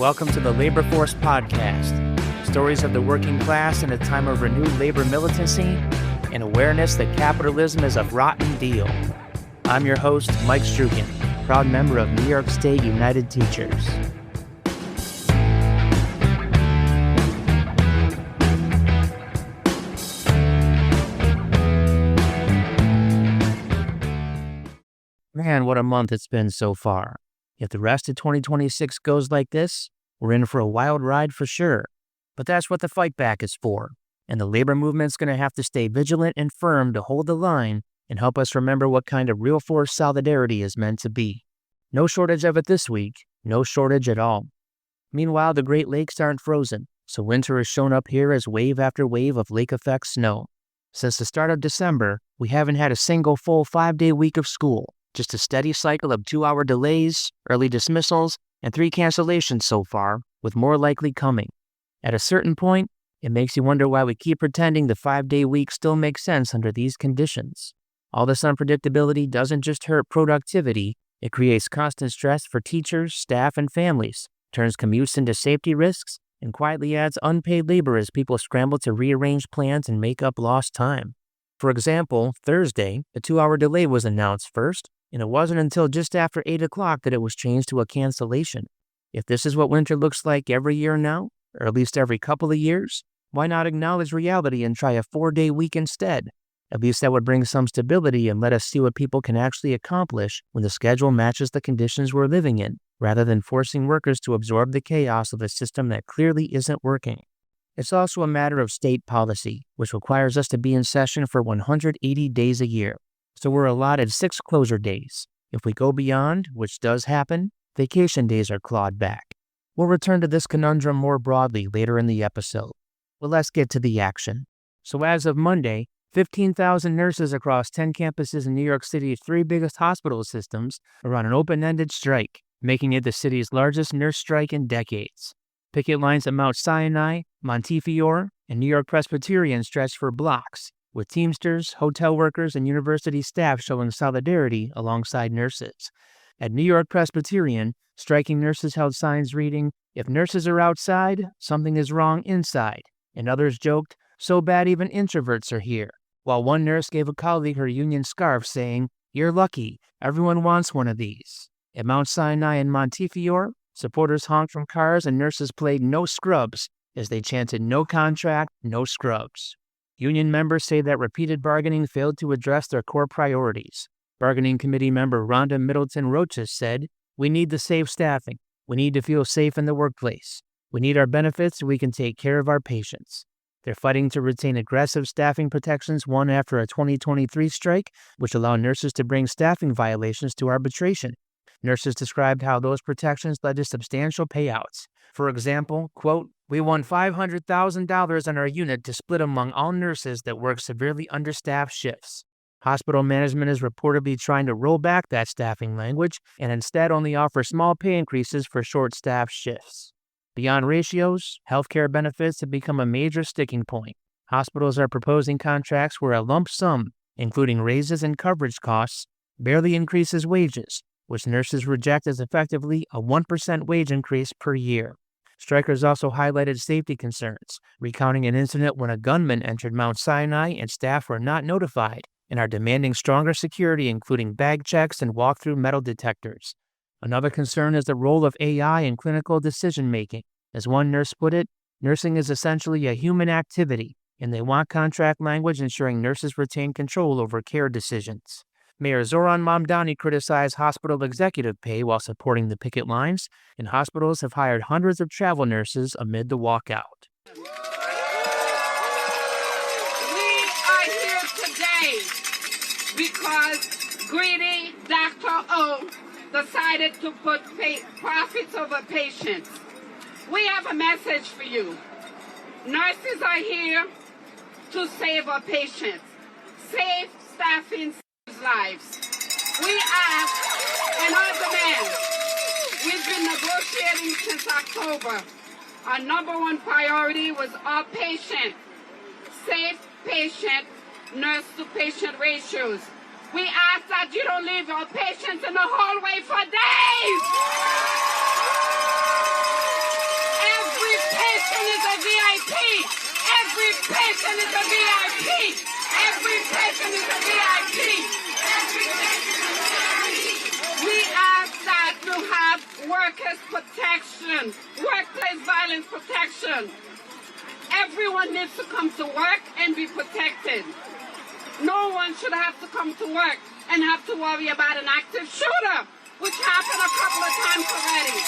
welcome to the Labor Force Podcast. Stories of the working class in a time of renewed labor militancy and awareness that capitalism is a rotten deal. I'm your host, Mike Strugan, proud member of New York State United Teachers. Man, what a month it's been so far. If the rest of 2026 goes like this, we're in for a wild ride for sure. But that's what the fight back is for. And the labor movement's going to have to stay vigilant and firm to hold the line and help us remember what kind of real force solidarity is meant to be. No shortage of it this week, no shortage at all. Meanwhile, the Great Lakes aren't frozen, so winter has shown up here as wave after wave of lake-effect snow. Since the start of December, we haven't had a single full 5-day week of school. Just a steady cycle of 2-hour delays, early dismissals, and 3 cancellations so far, with more likely coming. At a certain point, it makes you wonder why we keep pretending the 5-day week still makes sense under these conditions. All this unpredictability doesn't just hurt productivity, it creates constant stress for teachers, staff, and families, turns commutes into safety risks, and quietly adds unpaid labor as people scramble to rearrange plans and make up lost time. For example, Thursday, a 2-hour delay was announced first, and it wasn't until just after 8 o'clock that it was changed to a cancellation. If this is what winter looks like every year now, or at least every couple of years, why not acknowledge reality and try a 4-day week instead? At least that would bring some stability and let us see what people can actually accomplish when the schedule matches the conditions we're living in, rather than forcing workers to absorb the chaos of a system that clearly isn't working. It's also a matter of state policy, which requires us to be in session for 180 days a year. So we're allotted 6 closure days. If we go beyond, which does happen, vacation days are clawed back. We'll return to this conundrum more broadly later in the episode. But let's get to the action. So as of Monday, 15,000 nurses across 10 campuses in New York City's 3 biggest hospital systems are on an open-ended strike, making it the city's largest nurse strike in decades. Picket lines at Mount Sinai, Montefiore, and New York-Presbyterian stretch for blocks, with Teamsters, hotel workers, and university staff showing solidarity alongside nurses. At New York-Presbyterian, striking nurses held signs reading, "If nurses are outside, something is wrong inside," and others joked, "So bad even introverts are here," while one nurse gave a colleague her union scarf saying, "You're lucky, everyone wants one of these." At Mount Sinai and Montefiore, supporters honked from cars and nurses played "No Scrubs" as they chanted "No contract, no scrubs." Union members say that repeated bargaining failed to address their core priorities. Bargaining committee member Rhonda Middleton-Roches said, "We need the safe staffing. We need to feel safe in the workplace. We need our benefits so we can take care of our patients." They're fighting to retain aggressive staffing protections won after a 2023 strike, which allowed nurses to bring staffing violations to arbitration. Nurses described how those protections led to substantial payouts. For example, quote, "We won $500,000 on our unit to split among all nurses that work severely understaffed shifts." Hospital management is reportedly trying to roll back that staffing language and instead only offer small pay increases for short-staffed shifts. Beyond ratios, healthcare benefits have become a major sticking point. Hospitals are proposing contracts where a lump sum, including raises and coverage costs, barely increases wages, which nurses reject as effectively a 1% wage increase per year. Strikers also highlighted safety concerns, recounting an incident when a gunman entered Mount Sinai and staff were not notified, and are demanding stronger security, including bag checks and walk-through metal detectors. Another concern is the role of AI in clinical decision-making. As one nurse put it, nursing is essentially a human activity, and they want contract language ensuring nurses retain control over care decisions. Mayor Zoran Mamdani criticized hospital executive pay while supporting the picket lines, and hospitals have hired hundreds of travel nurses amid the walkout. We are here today because greedy Dr. O decided to put profits over patients. We have a message for you. Nurses are here to save our patients. Safe staffing saves lives. We ask and on demand. We've been negotiating since October. Our number one priority was our patient. Safe patient, nurse-to-patient ratios. We ask that you don't leave your patients in the hallway for days. is a VIP. Every patient is a VIP. Every patient is a VIP. Every patient is a VIP. We ask that to have workers' protection, workplace violence protection. Everyone needs to come to work and be protected. No one should have to come to work and have to worry about an active shooter, which happened a couple of times already.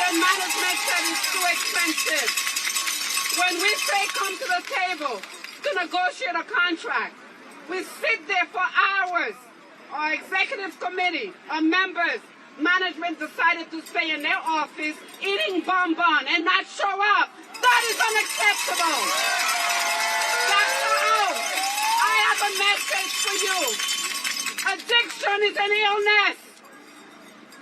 The management said it's too expensive. When we say come to the table to negotiate a contract, we sit there for hours. Our executive committee, our members, management decided to stay in their office eating bonbon and not show up. That is unacceptable. Dr. O, I have a message for you. Addiction is an illness.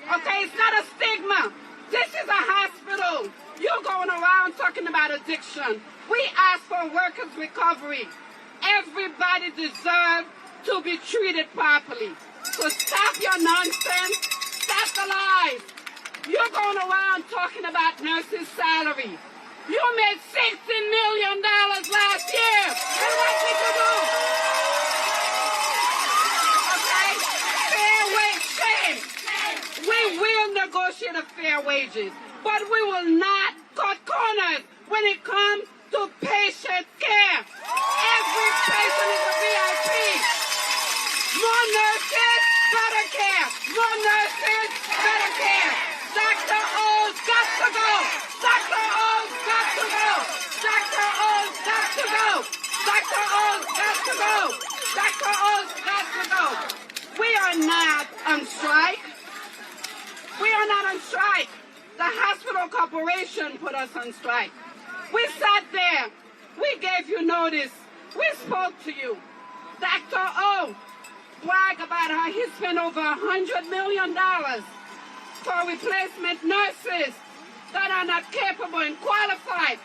Okay, it's not a stigma. This is a hospital. You're going around talking about addiction. We ask for workers' recovery. Everybody deserves to be treated properly. So stop your nonsense. Stop the lies. You're going around talking about nurses' salary. You made $60 million last year. And what did you do? Okay? Fair wage shame. We will negotiate a fair wages, but we will not cut corners when it comes to patient care. Every patient is a VIP. More nurses, better care. More nurses, better care. Dr. O's got to go. Dr. O's got to go. Dr. O's got to go. Dr. O's got to go. Dr. O's got to go. We are not on strike. We are not on strike. The hospital corporation put us on strike. We sat there. We gave you notice. We spoke to you. Dr. O brag about how he spent over $100 million for replacement nurses that are not capable and qualified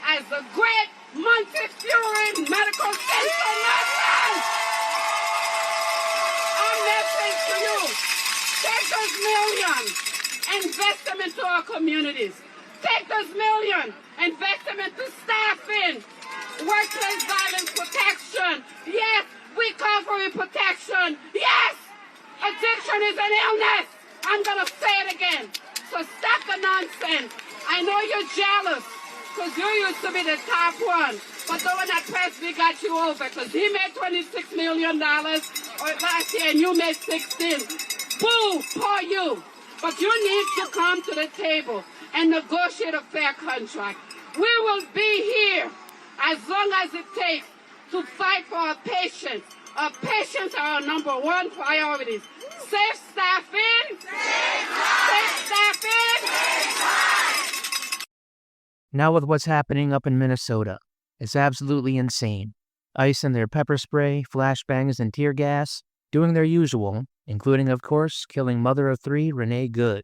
as the great Montefiore medical center nurses. Our message to you, take those millions, invest them into our communities. Take those millions, invest them into staffing, workplace violence protection. Yes, recovery protection. Yes, addiction is an illness. I'm going to say it again. So stop the nonsense. I know you're jealous because you used to be the top one. But the one that Presley got you over because he made $26 million last year and you made 16. Boo, poor you. But you need to come to the table and negotiate a fair contract. We will be here as long as it takes to fight for our patients. Our patients are our number one priorities. Safe staffing. Safe staffing. Now with what's happening up in Minnesota, it's absolutely insane. ICE and their pepper spray, flashbangs, and tear gas, doing their usual, including, of course, killing mother of three, Renee Good.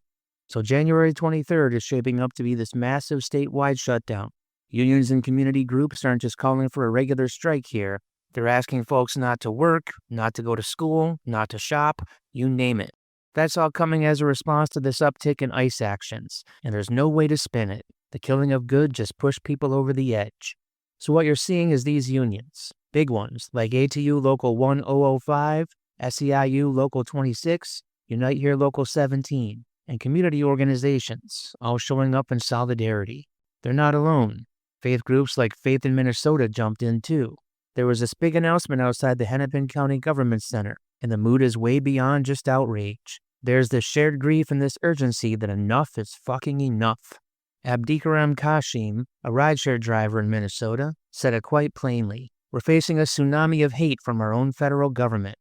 So January 23rd is shaping up to be this massive statewide shutdown. Unions and community groups aren't just calling for a regular strike here. They're asking folks not to work, not to go to school, not to shop, you name it. That's all coming as a response to this uptick in ICE actions, and there's no way to spin it. The killing of Good just pushed people over the edge. So what you're seeing is these unions, big ones like ATU Local 1005, SEIU Local 26, Unite Here Local 17, and community organizations, all showing up in solidarity. They're not alone. Faith groups like Faith in Minnesota jumped in too. There was this big announcement outside the Hennepin County Government Center, and the mood is way beyond just outrage. There's this shared grief and this urgency that enough is fucking enough. Abdikaram Kashim, a rideshare driver in Minnesota, said it quite plainly. We're facing a tsunami of hate from our own federal government.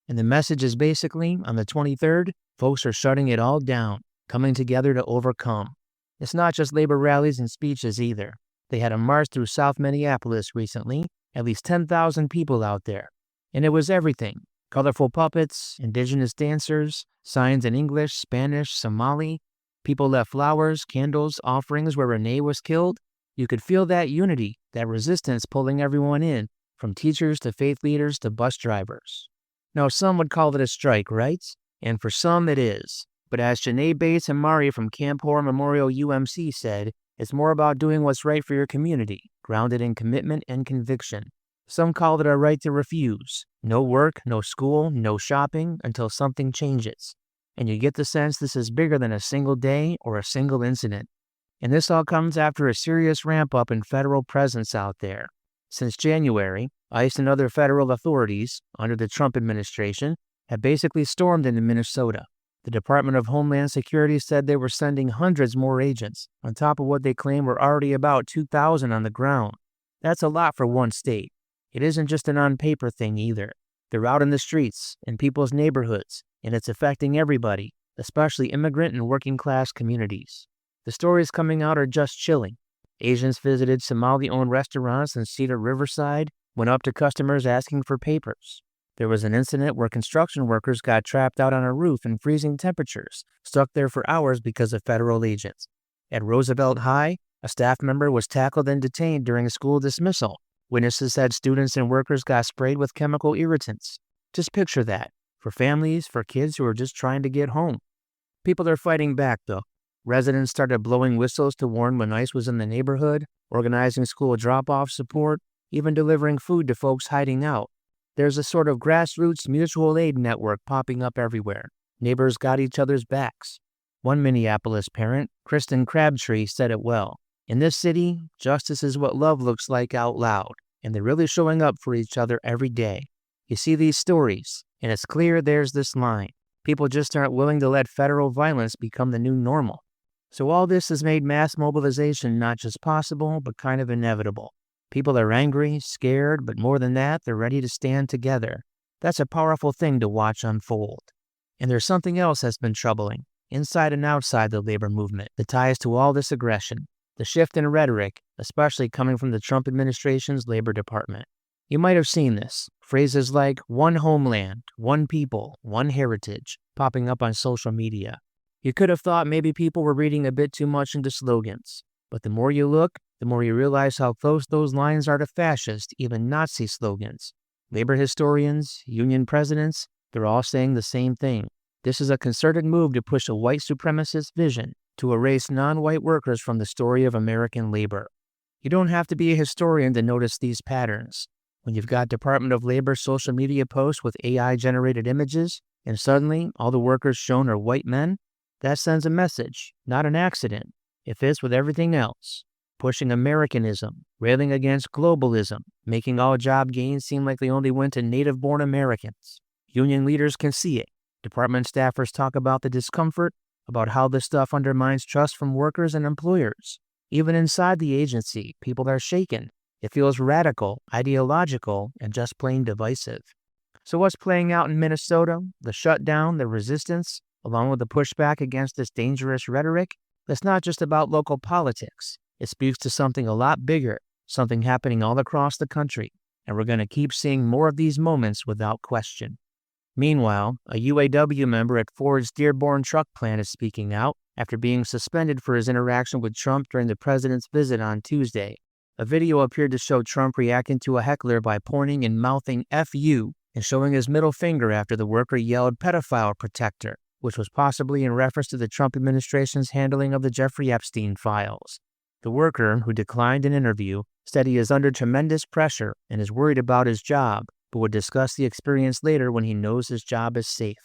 And the message is basically, on the 23rd, folks are shutting it all down, coming together to overcome. It's not just labor rallies and speeches either. They had a march through South Minneapolis recently, at least 10,000 people out there. And it was everything. Colorful puppets, indigenous dancers, signs in English, Spanish, Somali. People left flowers, candles, offerings where Renee was killed. You could feel that unity, that resistance pulling everyone in, from teachers to faith leaders to bus drivers. Now, some would call it a strike, right? And for some it is. But as Janae Bates and Mari from Camp Horror Memorial UMC said, It's more about doing what's right for your community, grounded in commitment and conviction. Some call it a right to refuse. No work, no school, no shopping until something changes. And you get the sense this is bigger than a single day or a single incident. And this all comes after a serious ramp-up in federal presence out there. Since January, ICE and other federal authorities, under the Trump administration, have basically stormed into Minnesota. The Department of Homeland Security said they were sending hundreds more agents, on top of what they claim were already about 2,000 on the ground. That's a lot for one state. It isn't just an on-paper thing either. They're out in the streets, in people's neighborhoods, and it's affecting everybody, especially immigrant and working-class communities. The stories coming out are just chilling. Asians visited Somali-owned restaurants in Cedar Riverside, went up to customers asking for papers. There was an incident where construction workers got trapped out on a roof in freezing temperatures, stuck there for hours because of federal agents. At Roosevelt High, a staff member was tackled and detained during a school dismissal. Witnesses said students and workers got sprayed with chemical irritants. Just picture that, for families, for kids who are just trying to get home. People are fighting back, though. Residents started blowing whistles to warn when ICE was in the neighborhood, organizing school drop-off support, even delivering food to folks hiding out. There's a sort of grassroots mutual aid network popping up everywhere. Neighbors got each other's backs. One Minneapolis parent, Kristen Crabtree, said it well. In this city, justice is what love looks like out loud, and they're really showing up for each other every day. You see these stories, and it's clear there's this line. People just aren't willing to let federal violence become the new normal. So all this has made mass mobilization not just possible, but kind of inevitable. People are angry, scared, but more than that, they're ready to stand together. That's a powerful thing to watch unfold. And there's something else that's been troubling, inside and outside the labor movement, that ties to all this aggression. The shift in rhetoric, especially coming from the Trump administration's Labor Department. You might have seen this. Phrases like one homeland, one people, one heritage, popping up on social media. You could have thought maybe people were reading a bit too much into slogans. But the more you look, the more you realize how close those lines are to fascist, even Nazi slogans. Labor historians, union presidents, they're all saying the same thing. This is a concerted move to push a white supremacist vision, to erase non-white workers from the story of American labor. You don't have to be a historian to notice these patterns. When you've got Department of Labor social media posts with AI-generated images, and suddenly all the workers shown are white men, that sends a message, not an accident. It fits with everything else. Pushing Americanism, railing against globalism, making all job gains seem like they only went to native-born Americans. Union leaders can see it. Department staffers talk about the discomfort, about how this stuff undermines trust from workers and employers. Even inside the agency, people are shaken. It feels radical, ideological, and just plain divisive. So what's playing out in Minnesota? The shutdown, the resistance, along with the pushback against this dangerous rhetoric? That's not just about local politics. It speaks to something a lot bigger, something happening all across the country, and we're going to keep seeing more of these moments without question. Meanwhile, a UAW member at Ford's Dearborn truck plant is speaking out after being suspended for his interaction with Trump during the president's visit on Tuesday. A video appeared to show Trump reacting to a heckler by pointing and mouthing "F you" and showing his middle finger after the worker yelled "pedophile protector," which was possibly in reference to the Trump administration's handling of the Jeffrey Epstein files. The worker, who declined an interview, said he is under tremendous pressure and is worried about his job, but would discuss the experience later when he knows his job is safe.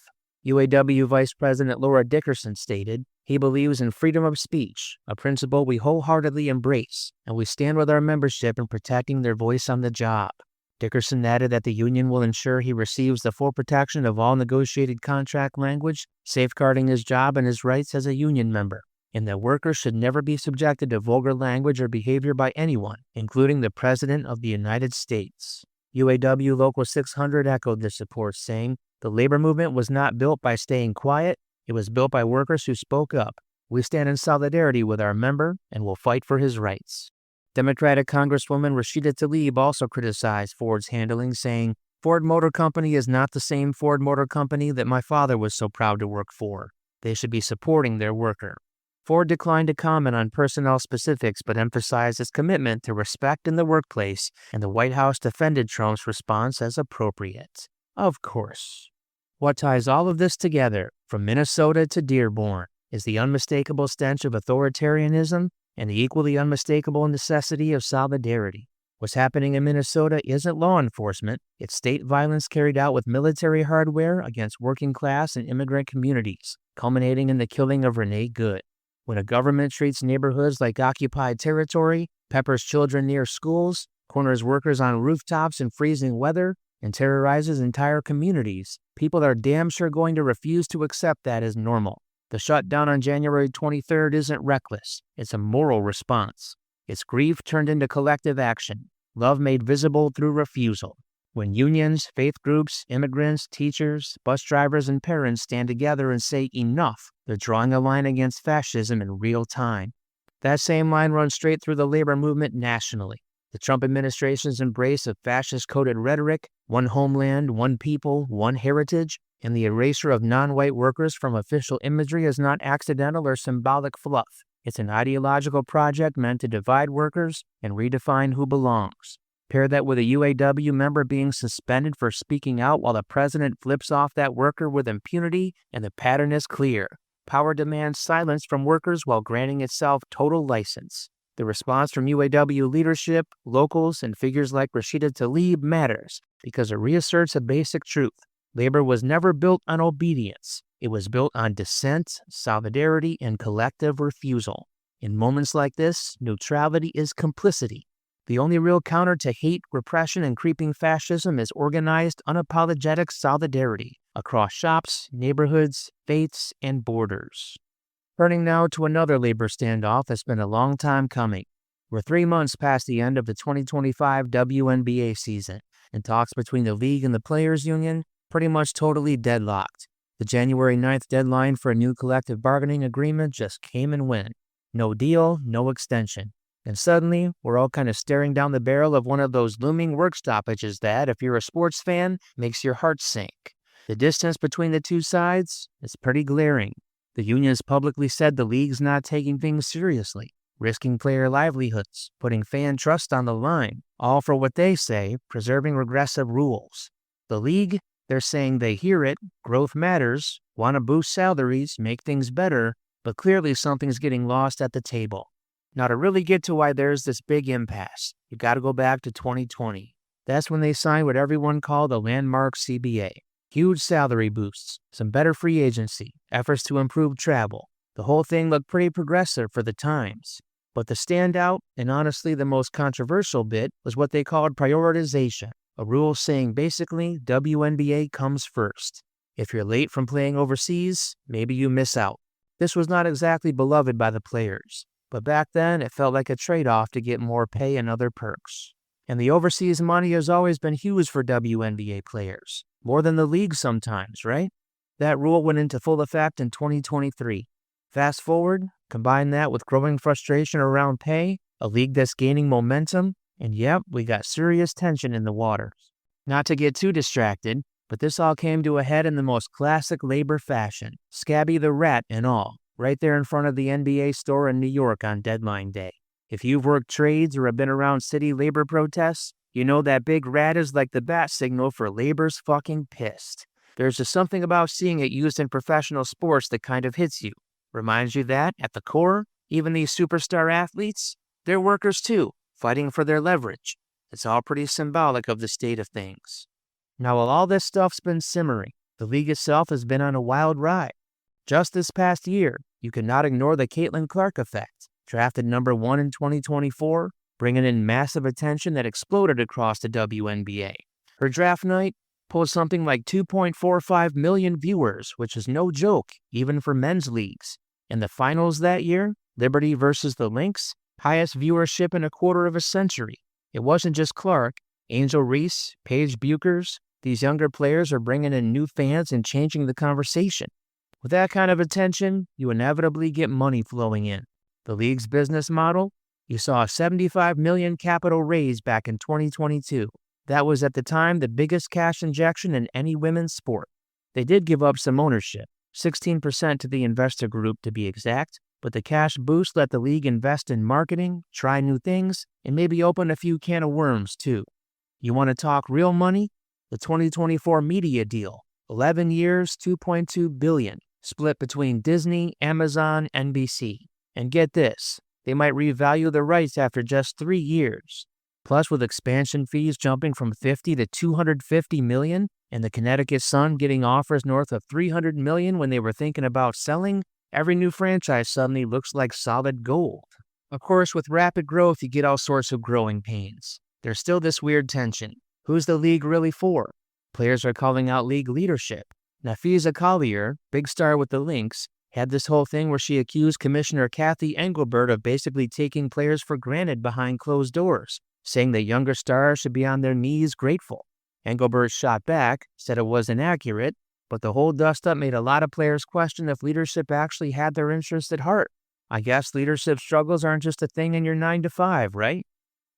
UAW Vice President Laura Dickerson stated, "He believes in freedom of speech, a principle we wholeheartedly embrace, and we stand with our membership in protecting their voice on the job." Dickerson added that the union will ensure he receives the full protection of all negotiated contract language, safeguarding his job and his rights as a union member, and that workers should never be subjected to vulgar language or behavior by anyone, including the President of the United States. UAW Local 600 echoed this support, saying, "The labor movement was not built by staying quiet. It was built by workers who spoke up. We stand in solidarity with our member and will fight for his rights." Democratic Congresswoman Rashida Tlaib also criticized Ford's handling, saying, "Ford Motor Company is not the same Ford Motor Company that my father was so proud to work for. They should be supporting their worker." Ford declined to comment on personnel specifics but emphasized its commitment to respect in the workplace, and the White House defended Trump's response as appropriate. Of course. What ties all of this together, from Minnesota to Dearborn, is the unmistakable stench of authoritarianism, and the equally unmistakable necessity of solidarity. What's happening in Minnesota isn't law enforcement, it's state violence carried out with military hardware against working class and immigrant communities, culminating in the killing of Renee Good. When a government treats neighborhoods like occupied territory, peppers children near schools, corners workers on rooftops in freezing weather, and terrorizes entire communities, people are damn sure going to refuse to accept that as normal. The shutdown on January 23rd isn't reckless, it's a moral response. It's grief turned into collective action, love made visible through refusal. When unions, faith groups, immigrants, teachers, bus drivers, and parents stand together and say enough, they're drawing a line against fascism in real time. That same line runs straight through the labor movement nationally. The Trump administration's embrace of fascist-coded rhetoric, one homeland, one people, one heritage, and the erasure of non-white workers from official imagery is not accidental or symbolic fluff. It's an ideological project meant to divide workers and redefine who belongs. Pair that with a UAW member being suspended for speaking out while the president flips off that worker with impunity, and the pattern is clear. Power demands silence from workers while granting itself total license. The response from UAW leadership, locals, and figures like Rashida Tlaib matters because it reasserts a basic truth. Labor was never built on obedience. It was built on dissent, solidarity, and collective refusal. In moments like this, neutrality is complicity. The only real counter to hate, repression, and creeping fascism is organized, unapologetic solidarity across shops, neighborhoods, faiths, and borders. Turning now to another labor standoff that's been a long time coming. We're 3 months past the end of the 2025 WNBA season, and talks between the league and the players' union pretty much totally deadlocked. The January 9th deadline for a new collective bargaining agreement just came and went. No deal, no extension. And suddenly, we're all kind of staring down the barrel of one of those looming work stoppages that, if you're a sports fan, makes your heart sink. The distance between the two sides is pretty glaring. The union has publicly said the league's not taking things seriously, risking player livelihoods, putting fan trust on the line, all for what they say, preserving regressive rules. The league, they're saying they hear it, growth matters, want to boost salaries, make things better, but clearly something's getting lost at the table. Now, to really get to why there's this big impasse, you got to go back to 2020. That's when they signed what everyone called a landmark CBA. Huge salary boosts, some better free agency, efforts to improve travel. The whole thing looked pretty progressive for the times. But the standout, and honestly the most controversial bit, was what they called prioritization, a rule saying basically WNBA comes first. If you're late from playing overseas, maybe you miss out. This was not exactly beloved by the players. But back then, it felt like a trade-off to get more pay and other perks. And the overseas money has always been huge for WNBA players. More than the league sometimes, right? That rule went into full effect in 2023. Fast forward, combine that with growing frustration around pay, a league that's gaining momentum, and yep, we got serious tension in the waters. Not to get too distracted, but this all came to a head in the most classic labor fashion, Scabby the Rat and all. Right there in front of the NBA store in New York on deadline day. If you've worked trades or have been around city labor protests, you know that big rat is like the bat signal for labor's fucking pissed. There's just something about seeing it used in professional sports that kind of hits you. Reminds you that, at the core, even these superstar athletes, they're workers too, fighting for their leverage. It's all pretty symbolic of the state of things. Now, while all this stuff's been simmering, the league itself has been on a wild ride. Just this past year, you cannot ignore the Caitlin Clark effect. Drafted number 1 in 2024, bringing in massive attention that exploded across the WNBA. Her draft night pulled something like 2.45 million viewers, which is no joke, even for men's leagues. In the finals that year, Liberty versus the Lynx, highest viewership in a quarter of a century. It wasn't just Clark. Angel Reese, Paige Buchers, these younger players are bringing in new fans and changing the conversation. With that kind of attention, you inevitably get money flowing in. The league's business model? You saw a $75 million capital raise back in 2022. That was at the time the biggest cash injection in any women's sport. They did give up some ownership, 16% to the investor group to be exact, but the cash boost let the league invest in marketing, try new things, and maybe open a few can of worms too. You want to talk real money? The 2024 media deal, 11 years, $2.2 billion. Split between Disney, Amazon, NBC. And get this, they might revalue the rights after just 3 years. Plus, with expansion fees jumping from 50 to 250 million, and the Connecticut Sun getting offers north of 300 million when they were thinking about selling, every new franchise suddenly looks like solid gold. Of course, with rapid growth, you get all sorts of growing pains. There's still this weird tension. Who's the league really for? Players are calling out league leadership. Nafisa Collier, big star with the Lynx, had this whole thing where she accused Commissioner Kathy Engelbert of basically taking players for granted behind closed doors, saying that younger stars should be on their knees grateful. Engelbert shot back, said it was inaccurate, but the whole dust-up made a lot of players question if leadership actually had their interests at heart. I guess leadership struggles aren't just a thing in your 9 to 5, right?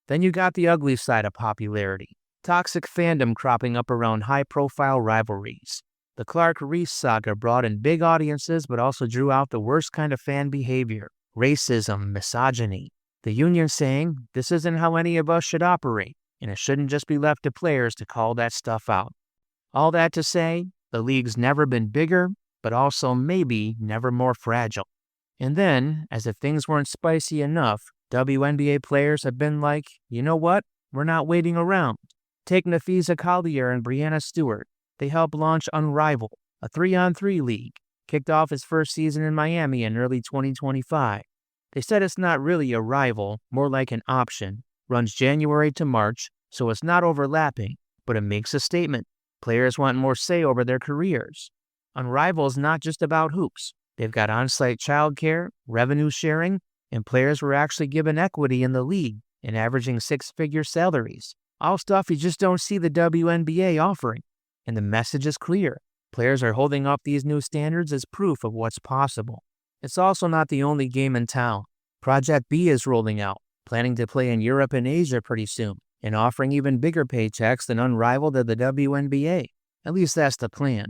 Then you got the ugly side of popularity. Toxic fandom cropping up around high-profile rivalries. The Clark-Reese saga brought in big audiences but also drew out the worst kind of fan behavior. Racism, misogyny. The union saying, this isn't how any of us should operate, and it shouldn't just be left to players to call that stuff out. All that to say, the league's never been bigger, but also maybe never more fragile. And then, as if things weren't spicy enough, WNBA players have been like, you know what? We're not waiting around. Take Nafisa Collier and Brianna Stewart. They helped launch Unrivaled, a 3-on-3 league, kicked off its first season in Miami in early 2025. They said it's not really a rival, more like an option, runs January to March, so it's not overlapping, but it makes a statement. Players want more say over their careers. Unrival's not just about hoops. They've got on-site childcare, revenue sharing, and players were actually given equity in the league and averaging 6-figure salaries. All stuff you just don't see the WNBA offering. And the message is clear. Players are holding up these new standards as proof of what's possible. It's also not the only game in town. Project B is rolling out, planning to play in Europe and Asia pretty soon, and offering even bigger paychecks than Unrivaled at the WNBA. At least that's the plan.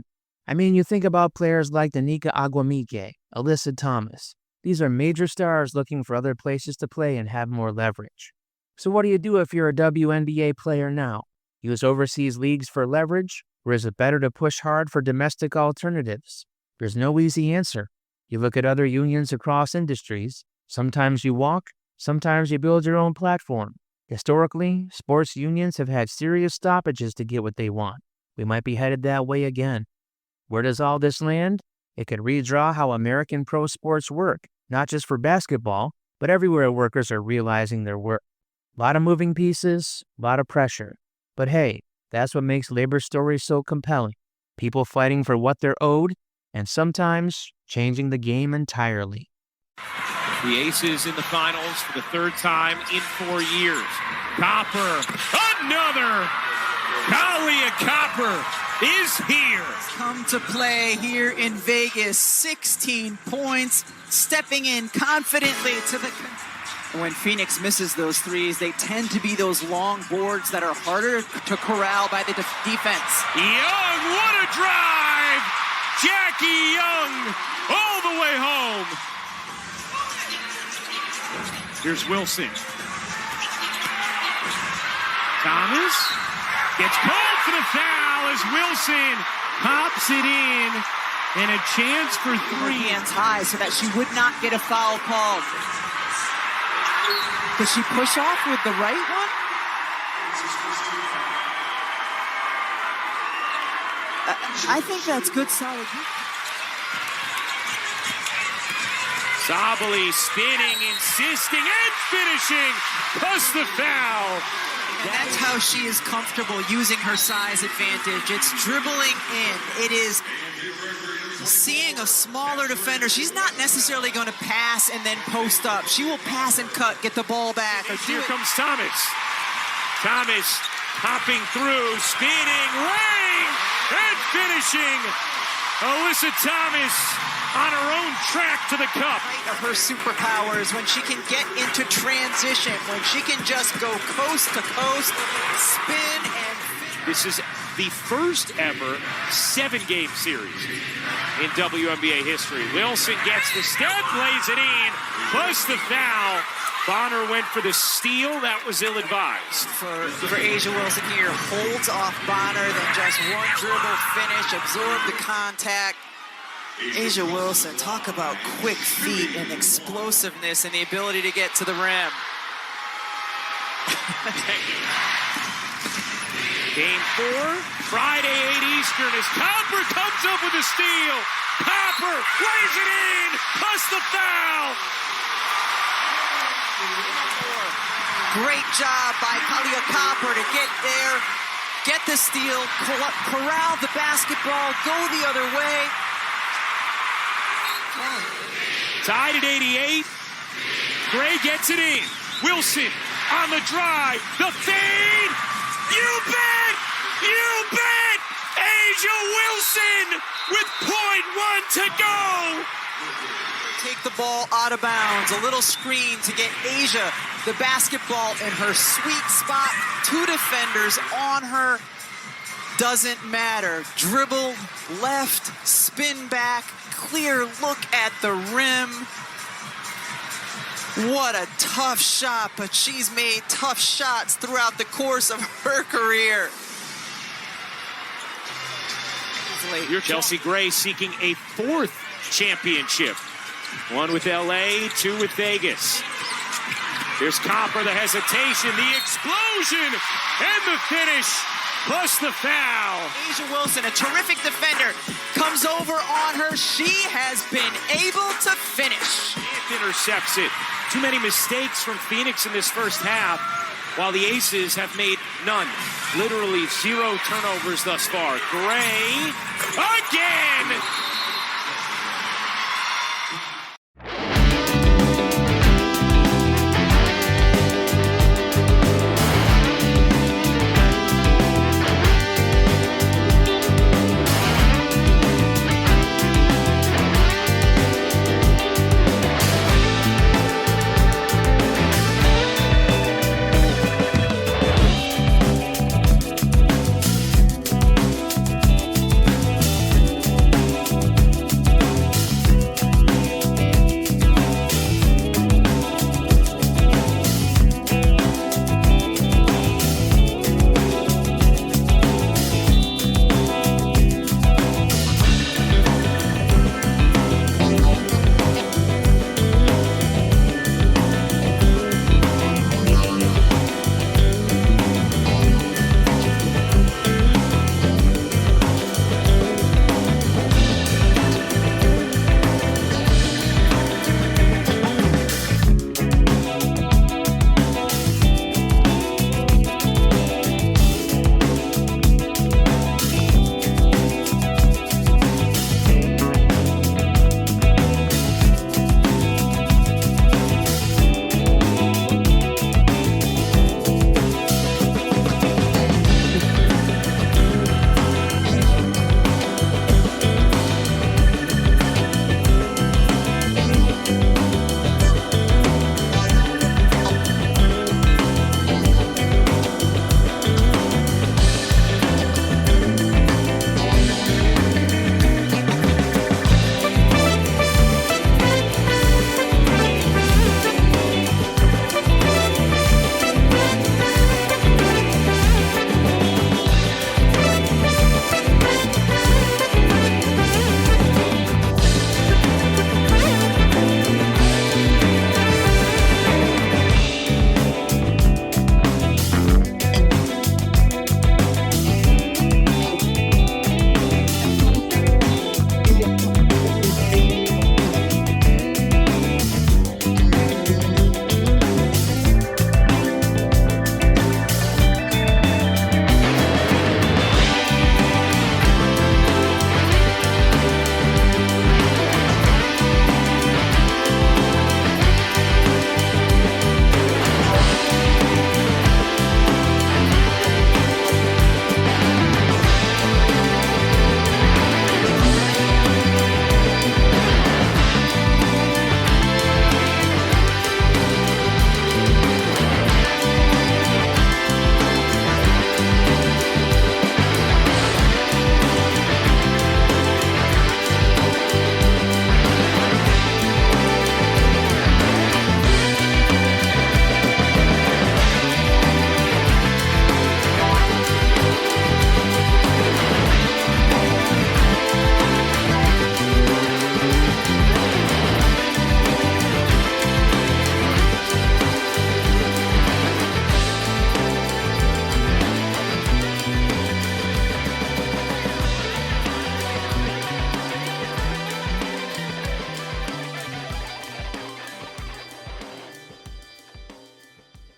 I mean, you think about players like Danica Aguamike, Alyssa Thomas. These are major stars looking for other places to play and have more leverage. So what do you do if you're a WNBA player now? Use overseas leagues for leverage, or is it better to push hard for domestic alternatives? There's no easy answer. You look at other unions across industries. Sometimes you walk, sometimes you build your own platform. Historically, sports unions have had serious stoppages to get what they want. We might be headed that way again. Where does all this land? It could redraw how American pro sports work, not just for basketball, but everywhere workers are realizing their worth. A lot of moving pieces, a lot of pressure. But hey, that's what makes labor stories so compelling. People fighting for what they're owed, and sometimes changing the game entirely. The Aces in the finals for the third time in 4 years. Copper, another! Kahleah Copper is here. Come to play here in Vegas. 16 points, stepping in confidently to the... When Phoenix misses those threes, they tend to be those long boards that are harder to corral by the defense. Young, what a drive! Jackie Young all the way home. Here's Wilson. Thomas gets called for the foul as Wilson pops it in, and a chance for three. Hands high so that she would not get a foul called. Does she push off with the right one? I think that's good, solid. Sabally spinning, insisting, and finishing, plus the foul. That's how she is comfortable using her size advantage. It's dribbling in. It is seeing a smaller defender. She's not necessarily going to pass and then post up. She will pass and cut, get the ball back. Here comes Thomas. Thomas hopping through, spinning, laying, and finishing. Alyssa Thomas on her own track to the cup. Of her superpowers, when she can get into transition, when she can just go coast to coast, spin and... This is the first ever 7-game series in WNBA history. Wilson gets the step, lays it in, plus the foul. Bonner went for the steal. That was ill-advised. For A'ja Wilson here, holds off Bonner, then just one dribble finish, absorb the contact. Asia Wilson, talk about quick feet and explosiveness and the ability to get to the rim. Game 4, Friday, 8 Eastern, as Copper comes up with a steal. Copper lays it in, plus the foul. Great job by Kalia Copper to get there, get the steal, corral the basketball, go the other way. Tied at 88. Gray gets it in. Wilson on the drive. The fade. You bet! You bet! Asia Wilson with .1 to go. Take the ball out of bounds. A little screen to get Asia the basketball in her sweet spot. 2 defenders on her. Doesn't matter. Dribble left, spin back, clear look at the rim. What a tough shot, but she's made tough shots throughout the course of her career. Chelsea Gray seeking a 4th championship. 1 with LA, 2 with Vegas. Here's Copper, the hesitation, the explosion, and the finish, plus the foul. Asia Wilson, a terrific defender, comes over on her. She has been able to finish. Intercepts it. Too many mistakes from Phoenix in this first half, while the Aces have made none. Literally 0 turnovers thus far. Gray, again!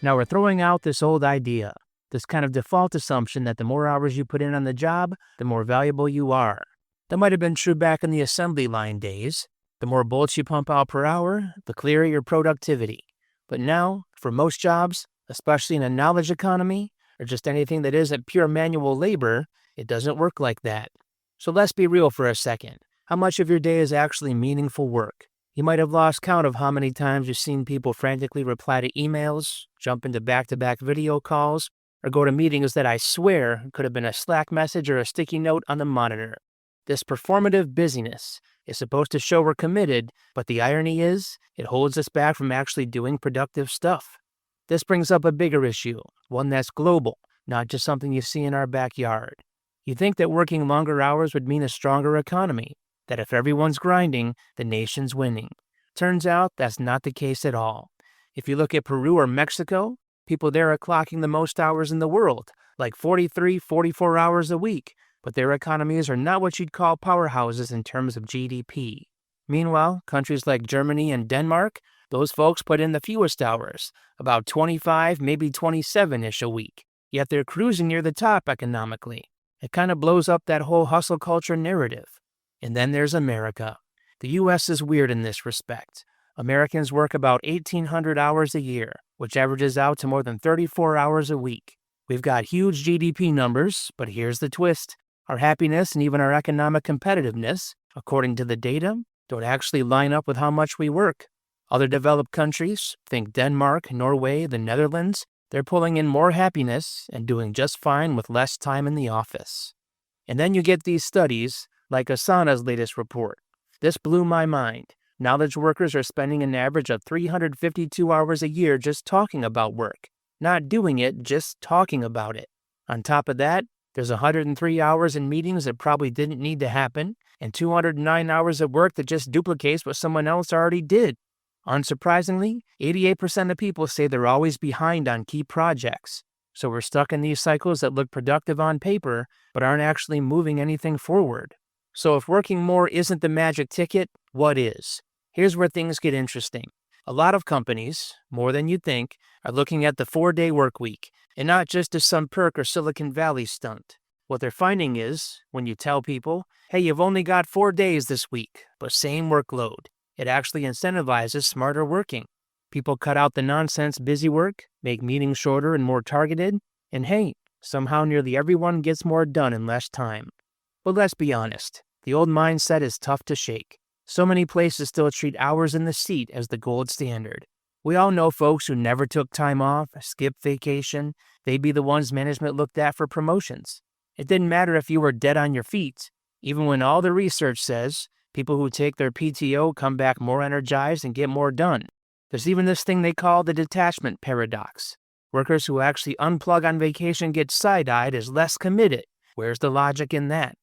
Now we're throwing out this old idea, this kind of default assumption that the more hours you put in on the job, the more valuable you are. That might have been true back in the assembly line days. The more bolts you pump out per hour, the clearer your productivity. But now, for most jobs, especially in a knowledge economy, or just anything that isn't pure manual labor, it doesn't work like that. So let's be real for a second. How much of your day is actually meaningful work? You might have lost count of how many times you've seen people frantically reply to emails, jump into back-to-back video calls, or go to meetings that I swear could have been a Slack message or a sticky note on the monitor. This performative busyness is supposed to show we're committed, but the irony is, it holds us back from actually doing productive stuff. This brings up a bigger issue, one that's global, not just something you see in our backyard. You think that working longer hours would mean a stronger economy, that if everyone's grinding, the nation's winning. Turns out that's not the case at all. If you look at Peru or Mexico, people there are clocking the most hours in the world, like 43, 44 hours a week, but their economies are not what you'd call powerhouses in terms of GDP. Meanwhile, countries like Germany and Denmark, those folks put in the fewest hours, about 25, maybe 27-ish a week, yet they're cruising near the top economically. It kind of blows up that whole hustle culture narrative. And then there's America. The U.S. is weird in this respect. Americans work about 1,800 hours a year, which averages out to more than 34 hours a week. We've got huge GDP numbers, but here's the twist. Our happiness and even our economic competitiveness, according to the data, don't actually line up with how much we work. Other developed countries, think Denmark, Norway, the Netherlands, they're pulling in more happiness and doing just fine with less time in the office. And then you get these studies, like Asana's latest report. This blew my mind. Knowledge workers are spending an average of 352 hours a year just talking about work. Not doing it, just talking about it. On top of that, there's 103 hours in meetings that probably didn't need to happen, and 209 hours of work that just duplicates what someone else already did. Unsurprisingly, 88% of people say they're always behind on key projects. So we're stuck in these cycles that look productive on paper, but aren't actually moving anything forward. So if working more isn't the magic ticket, what is? Here's where things get interesting. A lot of companies, more than you'd think, are looking at the 4-day work week, and not just as some perk or Silicon Valley stunt. What they're finding is, when you tell people, hey, you've only got 4 days this week, but same workload, it actually incentivizes smarter working. People cut out the nonsense busy work, make meetings shorter and more targeted, and hey, somehow nearly everyone gets more done in less time. But let's be honest, the old mindset is tough to shake. So many places still treat hours in the seat as the gold standard. We all know folks who never took time off, skipped vacation. They'd be the ones management looked at for promotions. It didn't matter if you were dead on your feet. Even when all the research says people who take their PTO come back more energized and get more done. There's even this thing they call the detachment paradox. Workers who actually unplug on vacation get side-eyed as less committed. Where's the logic in that?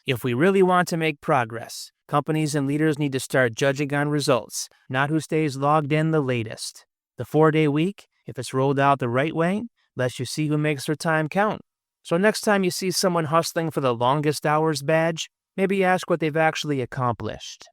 If we really want to make progress, companies and leaders need to start judging on results, not who stays logged in the latest. The 4-day week, if it's rolled out the right way, lets you see who makes their time count. So next time you see someone hustling for the longest hours badge, maybe ask what they've actually accomplished.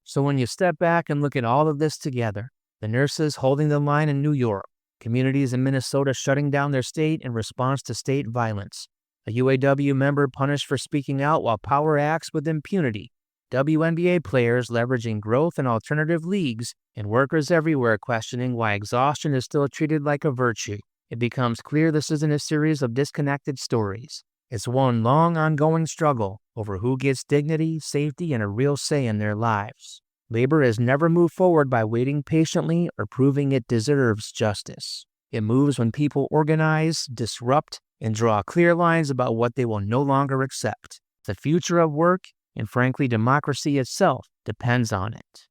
So when you step back and look at all of this together, the nurses holding the line in New York, communities in Minnesota shutting down their state in response to state violence, a UAW member punished for speaking out while power acts with impunity, WNBA players leveraging growth in alternative leagues, and workers everywhere questioning why exhaustion is still treated like a virtue, it becomes clear this isn't a series of disconnected stories. It's one long, ongoing struggle over who gets dignity, safety, and a real say in their lives. Labor has never moved forward by waiting patiently or proving it deserves justice. It moves when people organize, disrupt, and draw clear lines about what they will no longer accept. The future of work, and frankly democracy itself, depends on it.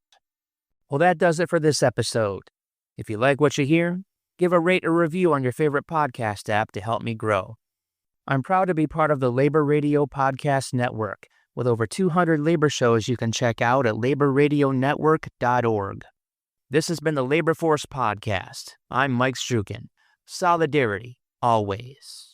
Well, that does it for this episode. If you like what you hear, give a rate or review on your favorite podcast app to help me grow. I'm proud to be part of the Labor Radio Podcast Network, with over 200 labor shows you can check out at laborradionetwork.org. This has been the Labor Force Podcast. I'm Mike Strukin. Solidarity, always.